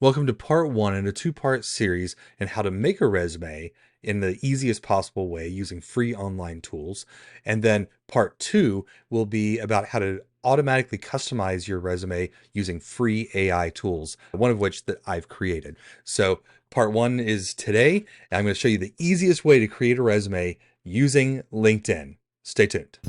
Welcome to part one in a two-part series on how to make a resume in the easiest possible way using free online tools. And then part two will be about how to automatically customize your resume using free AI tools, one of which that I've created. So part one is today, and I'm going to show you the easiest way to create a resume using LinkedIn. Stay tuned.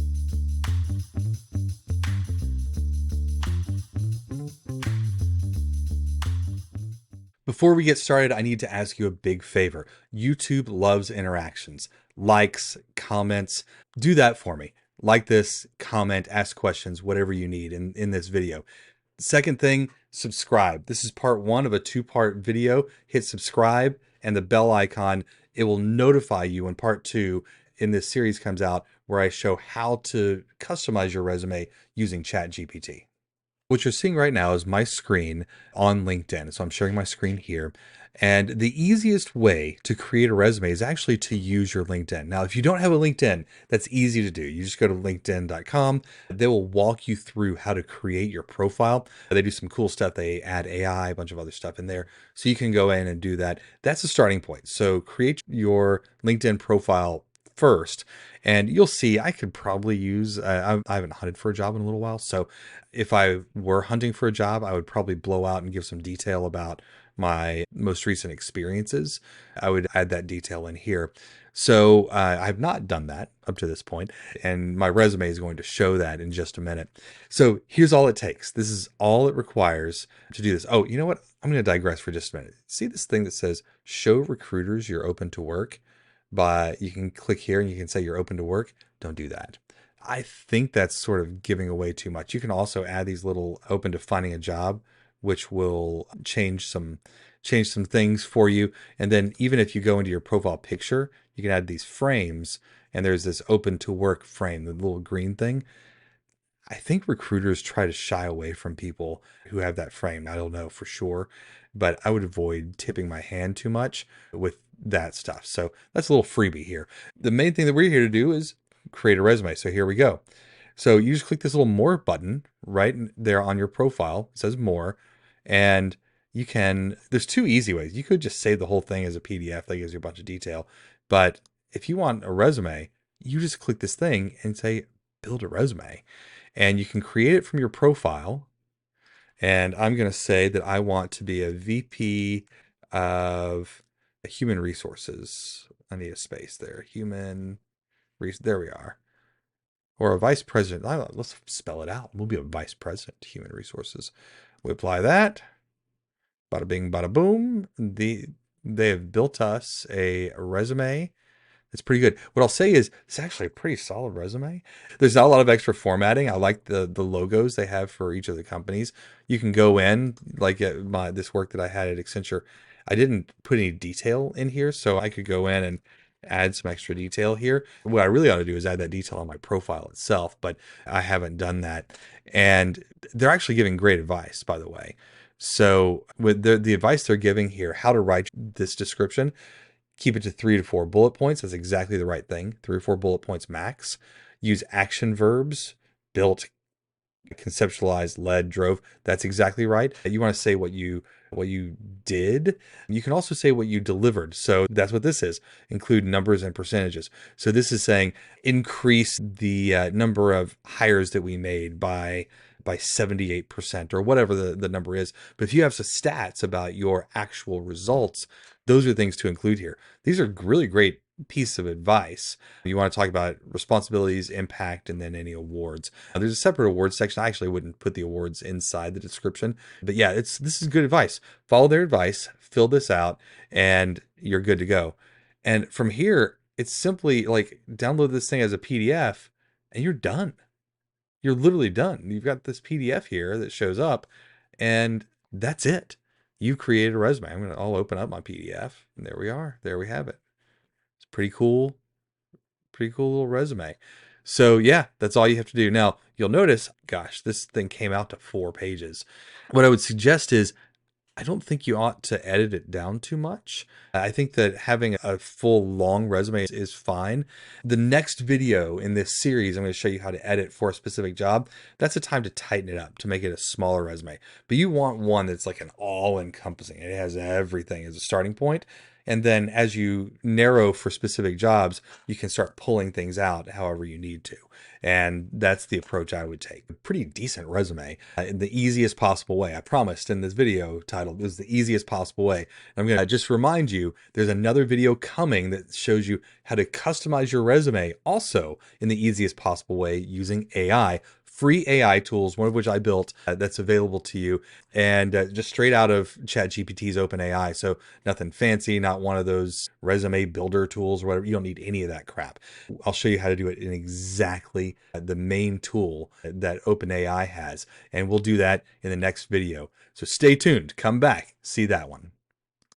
Before we get started, I need to ask you a big favor. YouTube loves interactions, likes, comments. Do that for me. Like this, comment, ask questions, whatever you need in this video. Second thing, subscribe. This is part one of a two-part video. Hit subscribe and the bell icon. It will notify you when part two in this series comes out, where I show how to customize your resume using ChatGPT. What you're seeing right now is my screen on LinkedIn. So I'm sharing my screen here. And the easiest way to create a resume is actually to use your LinkedIn. Now, if you don't have a LinkedIn, that's easy to do. You just go to linkedin.com. They will walk you through how to create your profile. They do some cool stuff. They add AI, a bunch of other stuff in there. So you can go in and do that. That's a starting point. So create your LinkedIn profile first, and you'll see I could probably use, I haven't hunted for a job in a little while. So if I were hunting for a job, I would probably blow out and give some detail about my most recent experiences. I would add that detail in here. So I've not done that up to this point, and my resume is going to show that in just a minute. So here's all it takes. This is all it requires to do this. Oh, you know what? I'm going to digress for just a minute. See this thing that says show recruiters you're open to work? But you can click here and you can say you're open to work. Don't do that. I think that's sort of giving away too much. You can also add these little open to finding a job, which will change some things for you. And then even if you go into your profile picture, you can add these frames, and there's this open to work frame, the little green thing. I think recruiters try to shy away from people who have that frame. I don't know for sure, but I would avoid tipping my hand too much with that stuff. So that's a little freebie here. The main thing that we're here to do is create a resume. So here we go. So you just click this little more button right there on your profile. It says more, and you can, there's two easy ways. You could just save the whole thing as a PDF that gives you a bunch of detail. But if you want a resume, you just click this thing and say, build a resume. And you can create it from your profile. And I'm going to say that I want to be a VP of human resources. I need a space there. There we are. Or a vice president. Let's spell it out. We'll be a vice president, human resources. We apply that. Bada bing, bada boom. They have built us a resume. It's pretty good. What I'll say is it's actually a pretty solid resume. There's not a lot of extra formatting. I like the logos they have for each of the companies. You can go in, like at this work that I had at Accenture, I didn't put any detail in here, so I could go in and add some extra detail here. What I really ought to do is add that detail on my profile itself, but I haven't done that. And they're actually giving great advice, by the way. So with the advice they're giving here, how to write this description, keep it to 3 to 4 bullet points. That's exactly the right thing. 3 or 4 bullet points max. Use action verbs, built, conceptualized, led, drove. That's exactly right. You want to say what you did. You can also say what you delivered. So that's what this is. Include numbers and percentages. So this is saying increase the number of hires that we made by 78% or whatever the number is. But if you have some stats about your actual results, those are things to include here. These are really great piece of advice. You want to talk about responsibilities, impact, and then any awards. Now, there's a separate awards section. I actually wouldn't put the awards inside the description, but yeah, this is good advice. Follow their advice, fill this out, and you're good to go. And from here, it's simply like download this thing as a PDF, and you're done. You're literally done. You've got this PDF here that shows up, and that's it. You created a resume. I'll open up my PDF, and there we are. There we have it. It's pretty cool little resume. So yeah, that's all you have to do. Now you'll notice, gosh, this thing came out to 4 pages. What I would suggest is I don't think you ought to edit it down too much. I think that having a full long resume is fine. The next video in this series, I'm going to show you how to edit for a specific job. That's a time to tighten it up, to make it a smaller resume. But you want one that's like an all-encompassing. It has everything as a starting point. And then as you narrow for specific jobs, you can start pulling things out however you need to. And that's the approach I would take. A pretty decent resume in the easiest possible way. I promised in this video titled, it was the easiest possible way. And I'm going to just remind you, there's another video coming that shows you how to customize your resume also in the easiest possible way using AI. Free AI tools, one of which I built, that's available to you, and just straight out of ChatGPT's OpenAI. So nothing fancy, not one of those resume builder tools or whatever. You don't need any of that crap. I'll show you how to do it in exactly the main tool that OpenAI has, and we'll do that in the next video. So stay tuned, come back, see that one.